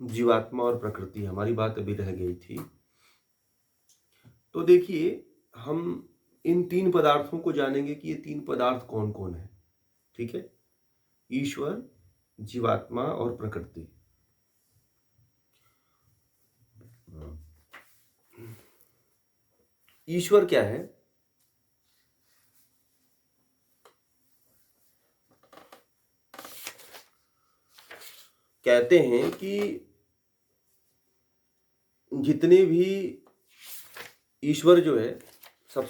जीवात्मा और प्रकृति, हमारी बात अभी रह गई थी। तो देखिए, हम इन 3 पदार्थों को जानेंगे कि ये 3 पदार्थ कौन-कौन हैं, ठीक है? ईश्वर, जीवात्मा और प्रकृति। ईश्वर क्या है? कहते हैं कि जितने भी ईश्वर जो है,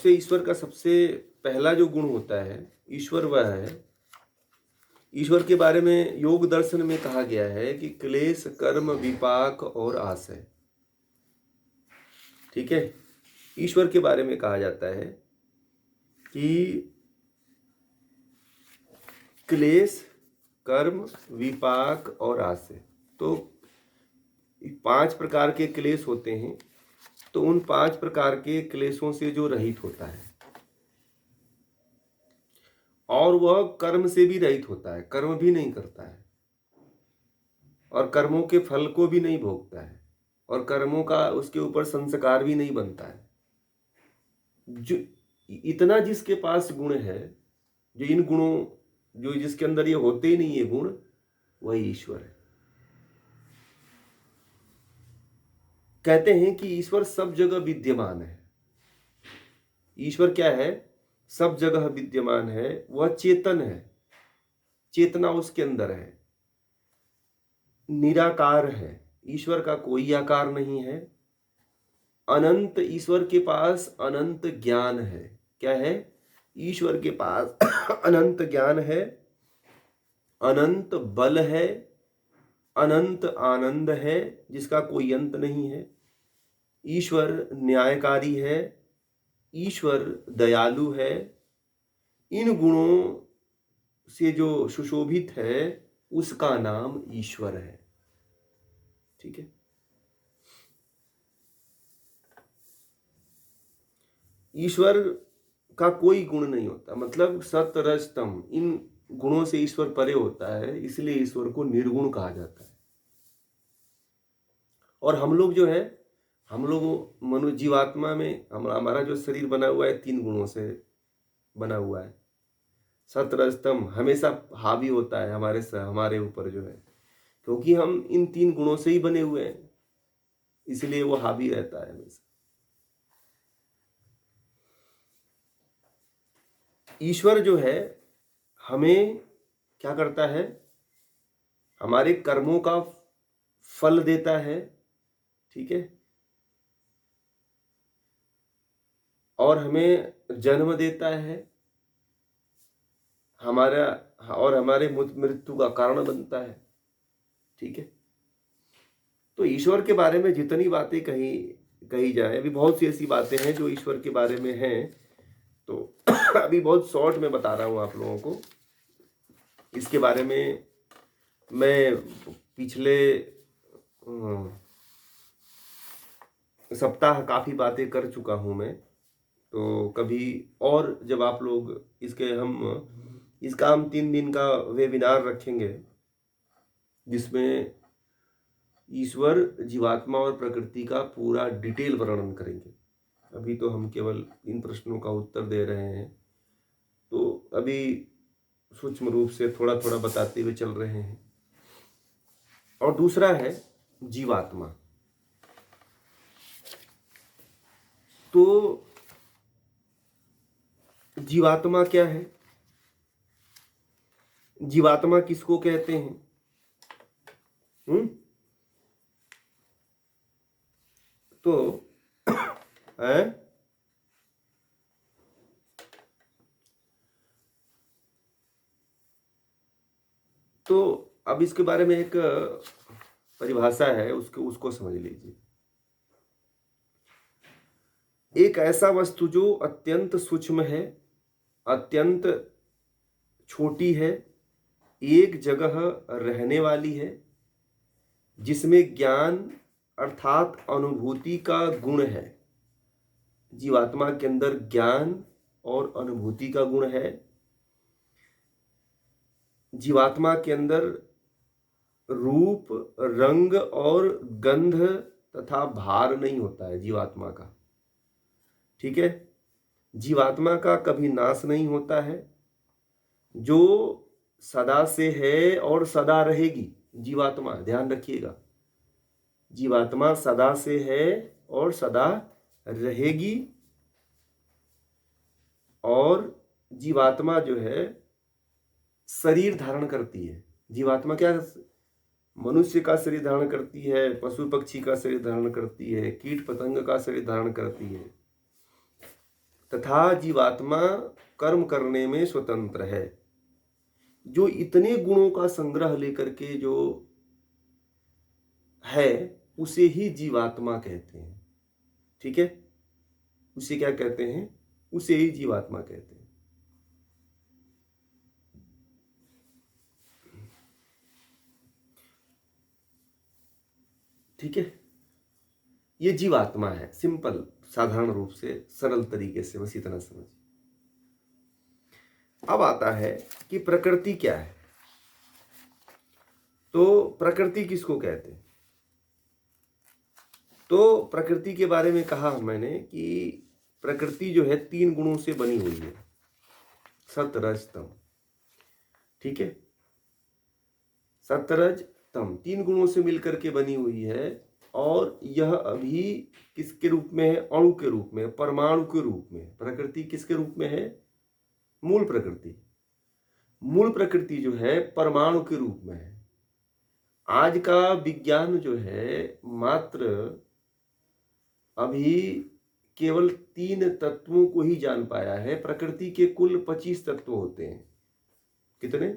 ईश्वर का सबसे पहला जो गुण होता है, ईश्वर वह है। ईश्वर के बारे में योग दर्शन में कहा गया है कि क्लेश, कर्म, विपाक और आशय, ठीक है? ईश्वर के बारे में कहा जाता है कि क्लेश, कर्म, विपाक और आशय। तो 5 प्रकार के क्लेश होते हैं। तो उन 5 प्रकार के क्लेशों से जो रहित होता है और वह कर्म से भी रहित होता है, कर्म भी नहीं करता है और कर्मों के फल को भी नहीं भोगता है और कर्मों का उसके ऊपर संस्कार भी नहीं बनता है। जो इतना जिसके पास गुण है, जो इन गुणों, जो जिसके अंदर ये होते ही नहीं है गुण, वही ईश्वर है। कहते हैं कि ईश्वर सब जगह विद्यमान है। ईश्वर क्या है? सब जगह विद्यमान है। वह चेतन है, चेतना उसके अंदर है, निराकार है। ईश्वर का कोई आकार नहीं है। अनंत, ईश्वर के पास अनंत ज्ञान है। क्या है? ईश्वर के पास अनंत ज्ञान है, अनंत बल है, अनंत आनंद है जिसका कोई अंत नहीं है। ईश्वर न्यायकारी है, ईश्वर दयालु है। इन गुणों से जो सुशोभित है उसका नाम ईश्वर है, ठीक है? ईश्वर का कोई गुण नहीं होता, मतलब सत रज तम, इन गुणों से ईश्वर परे होता है, इसलिए ईश्वर को निर्गुण कहा जाता है। और हम लोग जो है, हम लोग मनुष्य जीवात्मा में हमारा जो शरीर बना हुआ है 3 गुणों से बना हुआ है। सत रज तम हमेशा हावी होता है हमारे ऊपर जो है, क्योंकि हम इन 3 गुणों से ही बने हुए हैं, इसलिए वो हावी रहता है हमेशा। ईश्वर जो है हमें क्या करता है? हमारे कर्मों का फल देता है, ठीक है? और हमें जन्म देता है, हमारा और हमारे मृत्यु का कारण बनता है, ठीक है? तो ईश्वर के बारे में जितनी बातें कही जाए, अभी बहुत सी ऐसी बातें हैं जो ईश्वर के बारे में हैं, तो अभी बहुत शॉर्ट में बता रहा हूँ आप लोगों को। इसके बारे में मैं पिछले सप्ताह काफ़ी बातें कर चुका हूँ मैं। तो कभी और जब आप लोग इसका हम 3 दिन का वेबिनार रखेंगे जिसमें ईश्वर, जीवात्मा और प्रकृति का पूरा डिटेल वर्णन करेंगे। अभी तो हम केवल इन प्रश्नों का उत्तर दे रहे हैं, तो अभी सूक्ष्म रूप से थोड़ा थोड़ा बताते हुए चल रहे हैं। और दूसरा है जीवात्मा। तो जीवात्मा क्या है? जीवात्मा किसको कहते हैं? तो है तो अब इसके बारे में एक परिभाषा है, उसको समझ लीजिए। एक ऐसा वस्तु जो अत्यंत सूक्ष्म है, अत्यंत छोटी है, एक जगह रहने वाली है, जिसमें ज्ञान अर्थात अनुभूति का गुण है। जीवात्मा के अंदर ज्ञान और अनुभूति का गुण है। जीवात्मा के अंदर रूप, रंग और गंध तथा भार नहीं होता है जीवात्मा का। ठीक है, जीवात्मा का कभी नाश नहीं होता है, जो सदा से है और सदा रहेगी। जीवात्मा, ध्यान रखिएगा, जीवात्मा सदा से है और सदा रहेगी। और जीवात्मा जो है शरीर धारण करती है। जीवात्मा क्या मनुष्य का शरीर धारण करती है, पशु पक्षी का शरीर धारण करती है, कीट पतंग का शरीर धारण करती है, तथा जीवात्मा कर्म करने में स्वतंत्र है। जो इतने गुणों का संग्रह लेकर के जो है, उसे ही जीवात्मा कहते हैं। ठीक है, उसे क्या कहते हैं? उसे ही जीवात्मा कहते हैं। ठीक है, ये जीवात्मा है। सिंपल, साधारण रूप से, सरल तरीके से बस इतना समझिए। अब आता है कि प्रकृति क्या है। तो प्रकृति किसको कहते हैं? तो प्रकृति के बारे में कहा मैंने कि प्रकृति जो है 3 गुणों से बनी हुई है, सत रज तम। ठीक है, सत रज तम 3 गुणों से मिलकर के बनी हुई है। और यह अभी किसके रूप में है? अणु के रूप में, परमाणु के रूप में। प्रकृति किसके रूप में है? मूल प्रकृति। मूल प्रकृति जो है परमाणु के रूप में है। आज का विज्ञान जो है मात्र अभी केवल 3 तत्वों को ही जान पाया है। प्रकृति के कुल 25 तत्व होते हैं। कितने?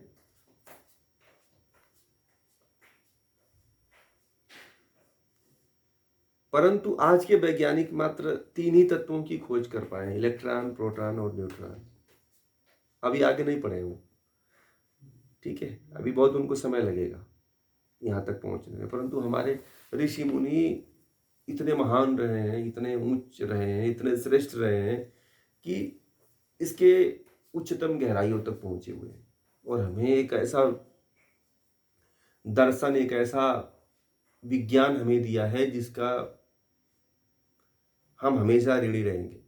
परंतु आज के वैज्ञानिक मात्र 3 ही तत्वों की खोज कर पाए, इलेक्ट्रॉन, प्रोटॉन और न्यूट्रॉन। अभी आगे नहीं पढ़े वो। ठीक है, अभी बहुत उनको समय लगेगा यहाँ तक पहुंचने में। परंतु हमारे ऋषि मुनि इतने महान रहे हैं, इतने उच्च रहे हैं, इतने श्रेष्ठ रहे हैं कि इसके उच्चतम गहराइयों तक पहुंचे हुए हैं। और हमें एक ऐसा दर्शन, एक ऐसा विज्ञान हमें दिया है जिसका हम हमेशा ऋणी रहेंगे।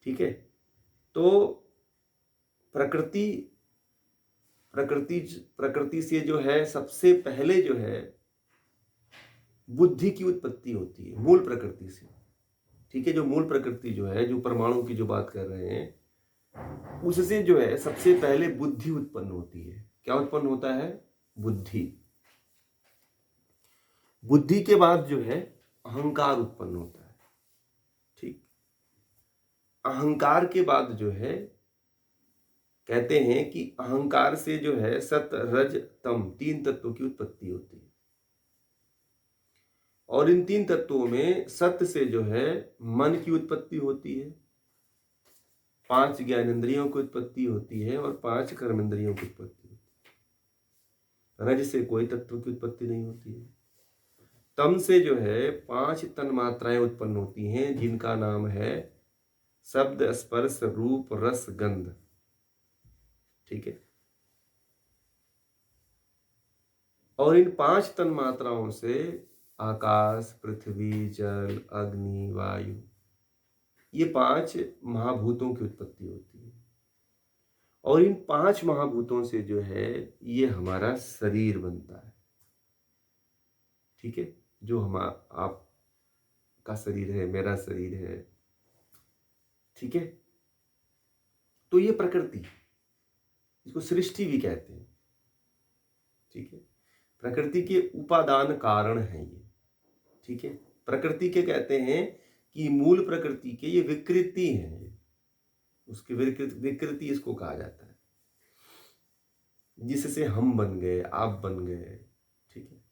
ठीक है, तो प्रकृति प्रकृति से जो है सबसे पहले जो है बुद्धि की उत्पत्ति होती है, मूल प्रकृति से। ठीक है, जो मूल प्रकृति जो है, जो परमाणु की जो बात कर रहे हैं, उससे जो है सबसे पहले बुद्धि उत्पन्न होती है। क्या उत्पन्न होता है? बुद्धि। बुद्धि के बाद जो है अहंकार उत्पन्न होता है। ठीक, अहंकार के बाद जो है कहते हैं कि अहंकार से जो है सत रज तम 3 तत्वों की उत्पत्ति होती है। और इन 3 तत्वों में सत्य से जो है मन की उत्पत्ति होती है, 5 ज्ञानेंद्रियों की उत्पत्ति होती है और 5 कर्मेंद्रियों की उत्पत्ति होती है। रज से कोई तत्व की उत्पत्ति नहीं होती है। तम से जो है 5 तन मात्राएं उत्पन्न होती हैं, जिनका नाम है शब्द, स्पर्श, रूप, रस, गंध। ठीक है, और इन 5 तन मात्राओं से आकाश, पृथ्वी, जल, अग्नि, वायु, ये 5 महाभूतों की उत्पत्ति होती है। और इन 5 महाभूतों से जो है ये हमारा शरीर बनता है। ठीक है, जो आप का शरीर है, मेरा शरीर है। ठीक है, तो ये प्रकृति, इसको सृष्टि भी कहते हैं। ठीक है, प्रकृति के उपादान कारण है ये। ठीक है, प्रकृति के कहते हैं कि मूल प्रकृति के ये विकृति है, उसकी विकृति इसको कहा जाता है, जिससे हम बन गए, आप बन गए। ठीक है,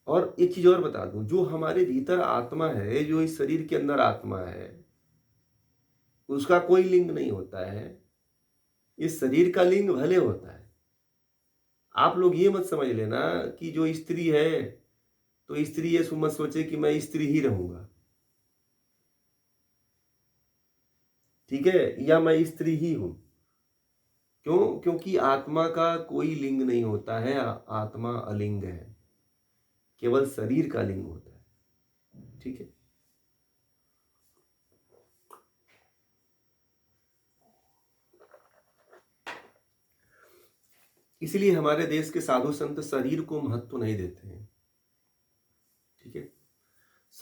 और एक चीज और बता दूं, जो हमारे भीतर आत्मा है, जो इस शरीर के अंदर आत्मा है, उसका कोई लिंग नहीं होता है। इस शरीर का लिंग भले होता है। आप लोग ये मत समझ लेना कि जो स्त्री है तो स्त्री ये मत सोचे कि मैं स्त्री ही रहूंगा। ठीक है, या मैं स्त्री ही हूं। क्यों? क्योंकि आत्मा का कोई लिंग नहीं होता है, आत्मा अलिंग है, केवल शरीर का लिंग होता है। ठीक है। इसीलिए हमारे देश के साधु संत शरीर को महत्व नहीं देते हैं। ठीक है।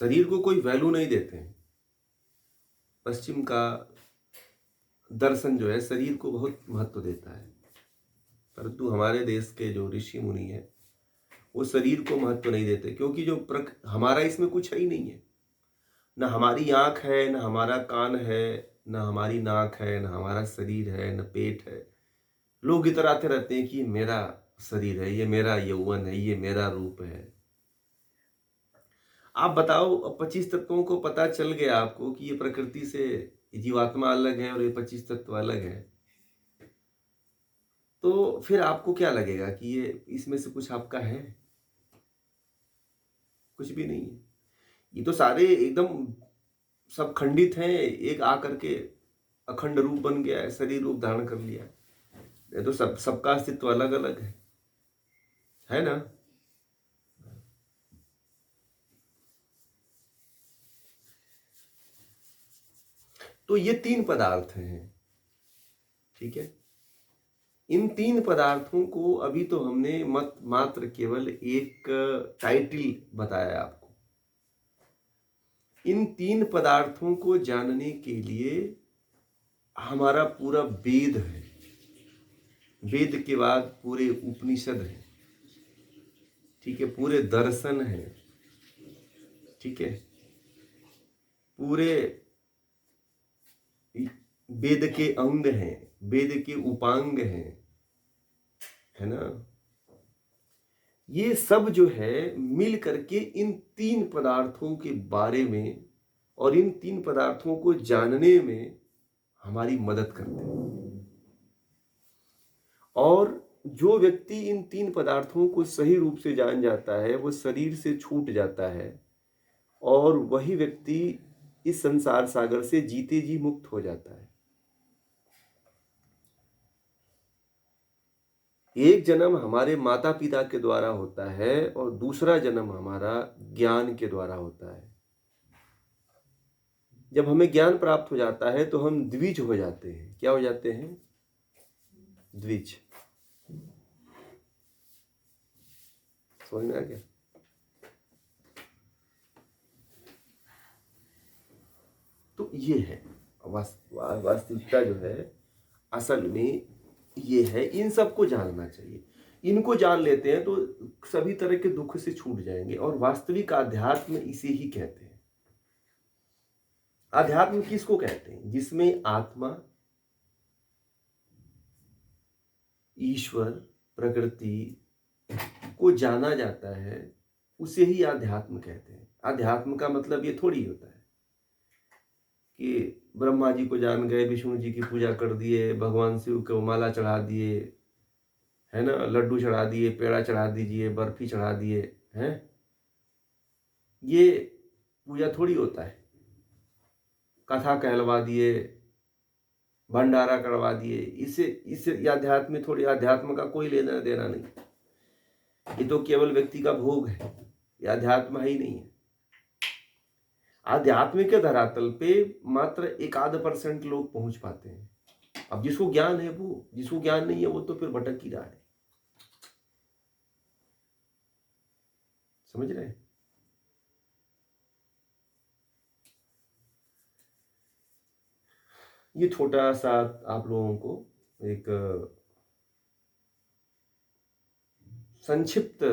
शरीर को कोई वैल्यू नहीं देते हैं। पश्चिम का दर्शन जो है शरीर को बहुत महत्व देता है, परंतु हमारे देश के जो ऋषि मुनि है वो शरीर को महत्व नहीं देते, क्योंकि जो हमारा इसमें कुछ है ही नहीं है। न हमारी आंख है, न हमारा कान है, न हमारी नाक है, न हमारा शरीर है, न पेट है। लोग इतराते रहते हैं कि ये मेरा शरीर है, ये मेरा यौवन है, ये मेरा रूप है। आप बताओ, 25 तत्वों को पता चल गया आपको कि ये प्रकृति से जीवात्मा अलग है और ये 25 तत्व अलग है, तो फिर आपको क्या लगेगा कि ये इसमें से कुछ आपका है? कुछ भी नहीं है। ये तो सारे एकदम सब खंडित हैं, एक आकर के अखंड रूप बन गया है, शरीर रूप धारण कर लिया है। ये तो सबका अस्तित्व अलग अलग है ना? तो ये 3 पदार्थ हैं। ठीक है। इन 3 पदार्थों को अभी तो हमने मात्र केवल एक टाइटल बताया आपको। इन 3 पदार्थों को जानने के लिए हमारा पूरा वेद है, वेद के बाद पूरे उपनिषद है। ठीक है। पूरे दर्शन है। ठीक है। पूरे वेद के अंग हैं, वेद के उपांग हैं, है ना? ये सब जो है मिल करके इन 3 पदार्थों के बारे में और इन 3 पदार्थों को जानने में हमारी मदद करते हैं। और जो व्यक्ति इन 3 पदार्थों को सही रूप से जान जाता है वो शरीर से छूट जाता है और वही व्यक्ति इस संसार सागर से जीते जी मुक्त हो जाता है। एक जन्म हमारे माता पिता के द्वारा होता है और दूसरा जन्म हमारा ज्ञान के द्वारा होता है। जब हमें ज्ञान प्राप्त हो जाता है तो हम द्विज हो जाते हैं। क्या हो जाते हैं? द्विज। समझ में आ गया? तो ये है वास्तविकता जो है असल में ये है। इन सबको जानना चाहिए। इनको जान लेते हैं तो सभी तरह के दुख से छूट जाएंगे। और वास्तविक आध्यात्म इसे ही कहते हैं। आध्यात्म किसको कहते हैं? जिसमें आत्मा, ईश्वर, प्रकृति को जाना जाता है, उसे ही आध्यात्म कहते हैं। आध्यात्म का मतलब ये थोड़ी होता है कि ब्रह्मा जी को जान गए, विष्णु जी की पूजा कर दिए, भगवान शिव को माला चढ़ा दिए, है ना, लड्डू चढ़ा दिए, पेड़ा चढ़ा दीजिए, बर्फी चढ़ा दिए, हैं? ये पूजा थोड़ी होता है। कथा कहलवा दिए, भंडारा करवा दिए, इससे अध्यात्म में थोड़ी, अध्यात्म का कोई लेना देना नहीं। ये तो केवल व्यक्ति का भोग है, ये अध्यात्म ही नहीं है। आध्यात्म के धरातल पे मात्र 1-आध% लोग पहुंच पाते हैं। अब जिसको ज्ञान है वो, जिसको ज्ञान नहीं है वो तो फिर भटक ही रहा है। समझ रहे हैं? ये छोटा सा आप लोगों को एक संक्षिप्त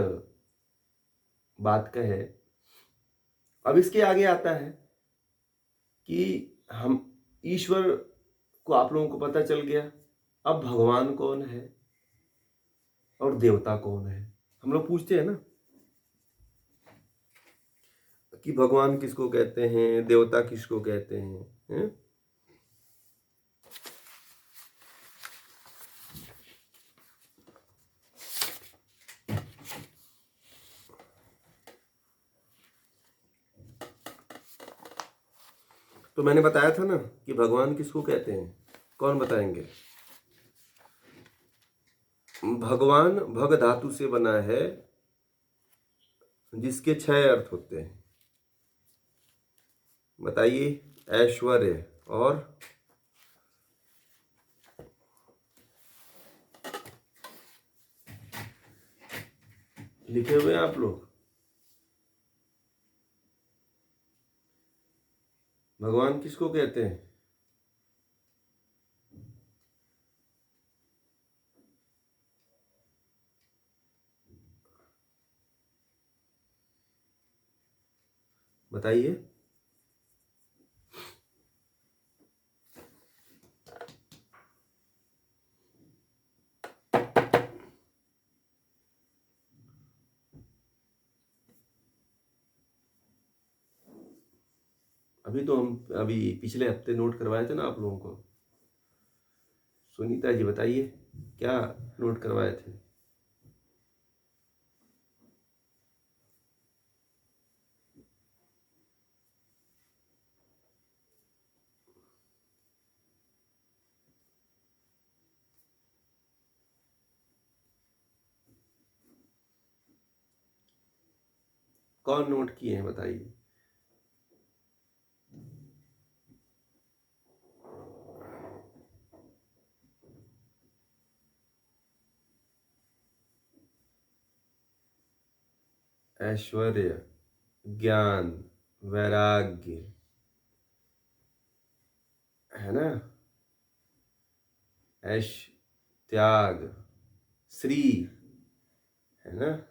बात का है। अब इसके आगे आता है कि हम ईश्वर को आप लोगों को पता चल गया। अब भगवान कौन है और देवता कौन है? हम लोग पूछते हैं ना कि भगवान किसको कहते हैं, देवता किसको कहते हैं? तो मैंने बताया था ना कि भगवान किसको कहते हैं। कौन बताएंगे? भगवान भग धातु से बना है, जिसके 6 अर्थ होते हैं। बताइए। ऐश्वर्य और लिखे हुए हैं आप लोग। भगवान किसको कहते हैं? बताइए। अभी तो हम अभी पिछले हफ्ते नोट करवाए थे ना आप लोगों को। सुनीता जी बताइए, क्या नोट करवाए थे? कौन नोट किए हैं बताइए। ऐश्वर्य, ज्ञान, वैराग्य, है ना, ऐश, त्याग, श्री, है ना,